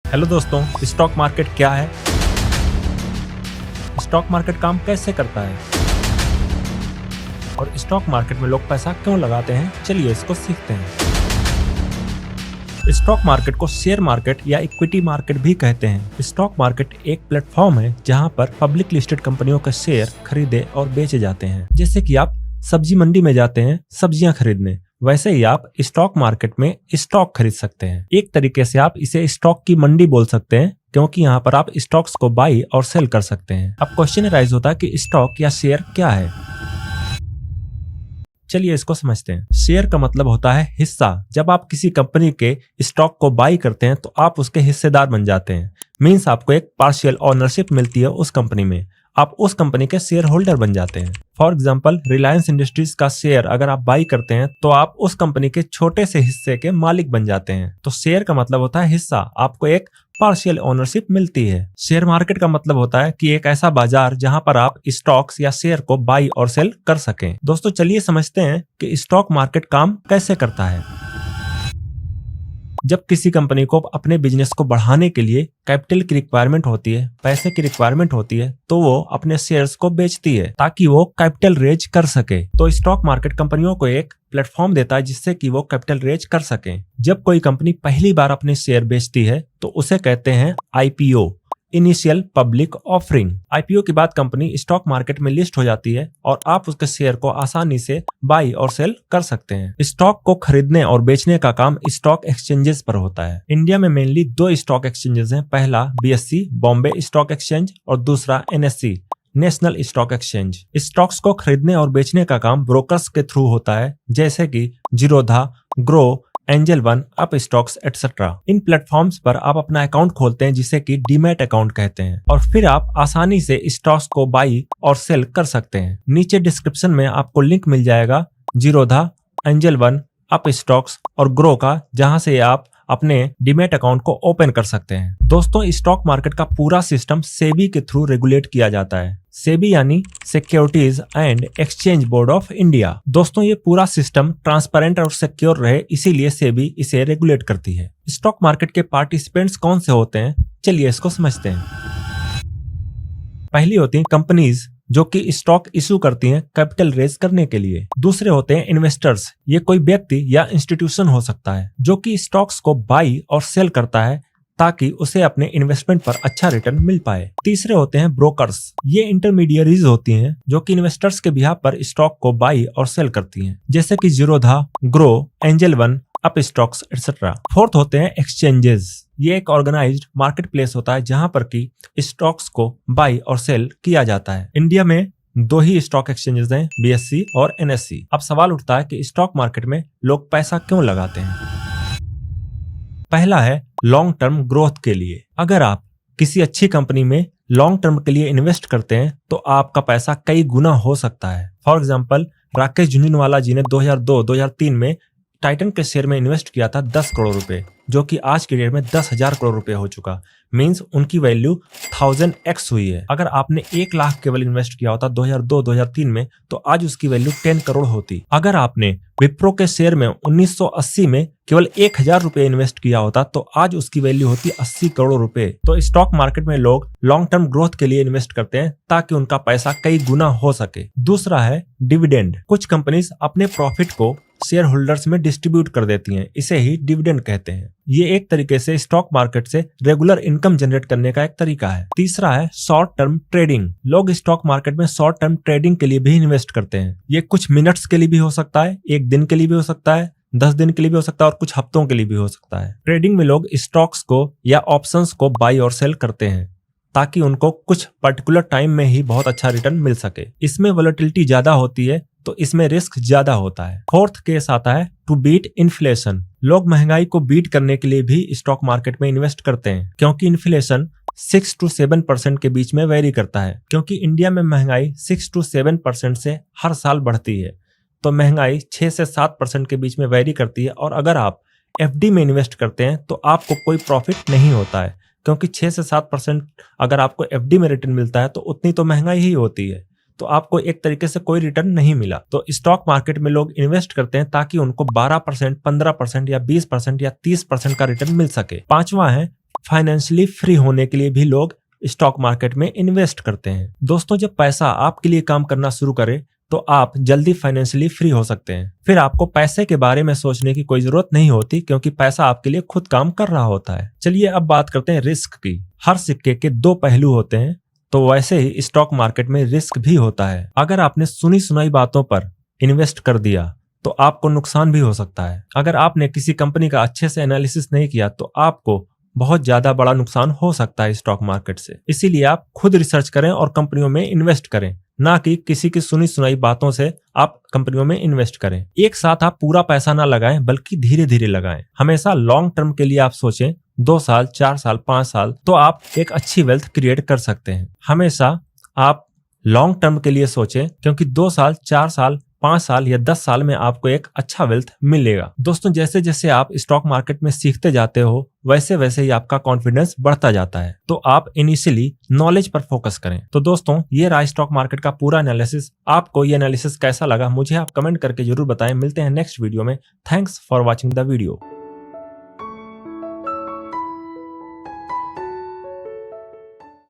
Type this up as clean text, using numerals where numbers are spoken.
Hello दोस्तों, stock market क्या है? स्टॉक मार्केट काम कैसे करता है और स्टॉक मार्केट में लोग पैसा क्यों लगाते हैं, चलिए इसको सीखते हैं। स्टॉक मार्केट को शेयर मार्केट या इक्विटी मार्केट भी कहते हैं। स्टॉक मार्केट एक प्लेटफॉर्म है जहां पर पब्लिक लिस्टेड कंपनियों के शेयर खरीदे और बेचे जाते हैं। जैसे कि आप सब्जी मंडी में जाते हैं सब्जियां खरीदने, वैसे ही आप स्टॉक मार्केट में स्टॉक खरीद सकते हैं। एक तरीके से आप इसे स्टॉक की मंडी बोल सकते हैं, क्योंकि यहाँ पर आप स्टॉक्स को बाई और सेल कर सकते हैं। अब क्वेश्चन राइज होता है कि स्टॉक या शेयर क्या है। चलिए इसको समझते हैं। शेयर का मतलब होता है हिस्सा। जब आप किसी कंपनी के स्टॉक को बाई करते हैं तो आप उसके हिस्सेदार बन जाते हैं। मींस आपको एक पार्शियल ओनरशिप मिलती है उस कंपनी में, आप उस कंपनी के शेयर होल्डर बन जाते हैं। फॉर एग्जाम्पल, रिलायंस इंडस्ट्रीज का शेयर अगर आप बाई करते हैं तो आप उस कंपनी के छोटे से हिस्से के मालिक बन जाते हैं। तो शेयर का मतलब होता है हिस्सा, आपको एक पार्शियल ओनरशिप मिलती है। शेयर मार्केट का मतलब होता है कि एक ऐसा बाजार जहां पर आप स्टॉक्स या शेयर को बाई और सेल कर सकें। दोस्तों चलिए समझते हैं कि स्टॉक मार्केट काम कैसे करता है। जब किसी कंपनी को अपने बिजनेस को बढ़ाने के लिए कैपिटल की रिक्वायरमेंट होती है, पैसे की रिक्वायरमेंट होती है, तो वो अपने शेयर्स को बेचती है ताकि वो कैपिटल रेज कर सके। तो स्टॉक मार्केट कंपनियों को एक प्लेटफॉर्म देता है जिससे कि वो कैपिटल रेज कर सके। जब कोई कंपनी पहली बार अपने शेयर बेचती है तो उसे कहते हैं IPO, initial public offering. IPO के बाद कंपनी स्टॉक मार्केट में लिस्ट हो जाती है और आप उसके शेयर को आसानी से बाई और सेल कर सकते हैं। स्टॉक को खरीदने और बेचने का काम स्टॉक एक्सचेंजेस पर होता है। इंडिया में मेनली 2 स्टॉक एक्सचेंजेस हैं। पहला BSE बॉम्बे स्टॉक एक्सचेंज और दूसरा NSE national stock exchange. Stocks को खरीदने और बेचने का काम ब्रोकर्स के थ्रू होता है, जैसे कि Zerodha, Groww, Angel One, Upstox etcetera. इन प्लेटफॉर्म्स पर आप अपना अकाउंट खोलते हैं जिसे कि डीमैट अकाउंट कहते हैं, और फिर आप आसानी से स्टॉक्स को बाई और सेल कर सकते हैं। नीचे डिस्क्रिप्शन में आपको लिंक मिल जाएगा Zerodha, angel One, up stocks और ग्रो का, जहां से आप अपने डीमैट अकाउंट को ओपन कर सकते हैं। दोस्तों स्टॉक मार्केट का पूरा सिस्टम सेबी के थ्रू रेगुलेट किया जाता है। सेबी यानी securities and exchange board of India. दोस्तों ये पूरा सिस्टम ट्रांसपेरेंट और सिक्योर रहे, इसीलिए सेबी इसे रेगुलेट करती है। स्टॉक मार्केट के पार्टिसिपेंट्स कौन से होते हैं, चलिए इसको समझते हैं। पहली होती है कंपनीज, जो कि स्टॉक इशू करती हैं कैपिटल रेज करने के लिए। दूसरे होते हैं इन्वेस्टर्स, ये कोई व्यक्ति या इंस्टीट्यूशन हो सकता है जो कि स्टॉक्स को बाई और सेल करता है ताकि उसे अपने इन्वेस्टमेंट पर अच्छा रिटर्न मिल पाए। तीसरे होते हैं ब्रोकर्स, ये इंटरमीडियरीज होती हैं जो कि इन्वेस्टर्स के बिहाफ पर स्टॉक को बाई और सेल करती हैं, जैसे कि Zerodha, Groww, Angel One, Upstox etcetera. Fourth होते हैं एक्सचेंजेस, ये एक ऑर्गेनाइज्ड मार्केट प्लेस होता है जहां पर की स्टॉक्स को बाई और सेल किया जाता है। इंडिया में 2 ही स्टॉक एक्सचेंजेस हैं, BSE और NSE। अब सवाल उठता है कि स्टॉक मार्केट में लोग पैसा क्यों लगाते हैं। पहला है लॉन्ग टर्म ग्रोथ के लिए। अगर आप किसी अच्छी कंपनी में लॉन्ग टर्म के लिए इन्वेस्ट करते हैं तो आपका पैसा कई गुना हो सकता है। फॉर एग्जाम्पल, राकेश झुंझुनवाला जी ने 2002-2003 में टाइटन के शेयर में इन्वेस्ट किया था 10 करोड़ रुपए, जो कि आज की डेट में 10,000 करोड़ रुपए हो चुका। मींस उनकी वैल्यू 1000x हुई है। अगर आपने 1 लाख केवल इन्वेस्ट किया होता 2002-2003 में तो आज उसकी वैल्यू 10 करोड़ होती। अगर आपने विप्रो के शेयर में 1980 में केवल 1000 रुपए इन्वेस्ट किया होता तो आज उसकी वैल्यू होती 80 करोड़ रुपए। तो स्टॉक मार्केट में लोग लॉन्ग टर्म ग्रोथ के लिए इन्वेस्ट करते हैं ताकि उनका पैसा कई गुना हो सके। दूसरा है डिविडेंड। कुछ कंपनीज अपने प्रॉफिट को शेयर होल्डर्स में डिस्ट्रीब्यूट कर देती हैं, इसे ही डिविडेंड कहते हैं। ये एक तरीके से स्टॉक मार्केट से रेगुलर इनकम जनरेट करने का एक तरीका है। तीसरा है शॉर्ट टर्म ट्रेडिंग। लोग स्टॉक मार्केट में शॉर्ट टर्म ट्रेडिंग के लिए भी इन्वेस्ट करते हैं। ये कुछ मिनट्स के लिए भी हो सकता है, 1 दिन के लिए भी हो सकता है, 10 दिन के लिए भी हो सकता है और कुछ हफ्तों के लिए भी हो सकता है। ट्रेडिंग में लोग स्टॉक्स को या ऑप्शंस को बाई और सेल करते हैं ताकि उनको कुछ पर्टिकुलर टाइम में ही बहुत अच्छा रिटर्न मिल सके। इसमें वोलेटिलिटी ज्यादा होती है तो इसमें रिस्क ज्यादा होता है। फोर्थ केस आता है टू बीट इन्फ्लेशन। लोग महंगाई को बीट करने के लिए भी स्टॉक मार्केट में इन्वेस्ट करते हैं, क्योंकि इन्फ्लेशन 6 to 7% के बीच में वेरी करता है। क्योंकि इंडिया में महंगाई 6 to 7% से हर साल बढ़ती है, तो महंगाई 6 से 7% के बीच में वेरी करती है। और अगर आप FD में इन्वेस्ट करते हैं तो आपको कोई प्रॉफिट नहीं होता है, क्योंकि 6 से 7% अगर आपको FD में रिटर्न मिलता है तो उतनी तो महंगाई ही होती है, तो आपको एक तरीके से कोई रिटर्न नहीं मिला। तो स्टॉक मार्केट में लोग इन्वेस्ट करते हैं ताकि उनको 12%, 15% या 20% या 30% का रिटर्न मिल सके। पांचवा है फाइनेंशियली फ्री होने के लिए भी लोग स्टॉक मार्केट में इन्वेस्ट करते हैं। दोस्तों, जब पैसा आपके लिए काम करना शुरू करे तो आप जल्दी फाइनेंशियली फ्री हो सकते हैं। फिर आपको पैसे के बारे में सोचने की कोई जरूरत नहीं होती, क्योंकि पैसा आपके लिए खुद काम कर रहा होता है। चलिए अब बात करते हैं रिस्क की। हर सिक्के के दो पहलू होते हैं, तो वैसे ही स्टॉक मार्केट में रिस्क भी होता है। अगर आपने सुनी सुनाई बातों पर इन्वेस्ट कर दिया तो आपको नुकसान भी हो सकता है। अगर आपने किसी कंपनी का अच्छे से एनालिसिस नहीं किया तो आपको बहुत ज्यादा बड़ा नुकसान हो सकता है स्टॉक मार्केट से। इसीलिए आप खुद रिसर्च करें और कंपनियों में इन्वेस्ट करें, ना कि किसी की सुनी सुनाई बातों से आप कंपनियों में इन्वेस्ट करें। एक साथ आप पूरा पैसा ना लगाएं, बल्कि धीरे धीरे लगाएं। हमेशा लॉन्ग टर्म के लिए आप सोचें, 2 साल, 4 साल, 5 साल, तो आप एक अच्छी वेल्थ क्रिएट कर सकते हैं। हमेशा आप लॉन्ग टर्म के लिए सोचें, क्योंकि 2 साल, 4 साल, 5 साल या 10 साल में आपको एक अच्छा वेल्थ मिलेगा। दोस्तों, जैसे जैसे आप स्टॉक मार्केट में सीखते जाते हो, वैसे वैसे ही आपका कॉन्फिडेंस बढ़ता जाता है। तो आप इनिशियली नॉलेज पर फोकस करें। तो दोस्तों, ये रहा स्टॉक मार्केट का पूरा एनालिसिस। आपको ये एनालिसिस कैसा लगा मुझे आप कमेंट करके जरूर बताएं। मिलते हैं नेक्स्ट वीडियो में। Thanks for watching the video.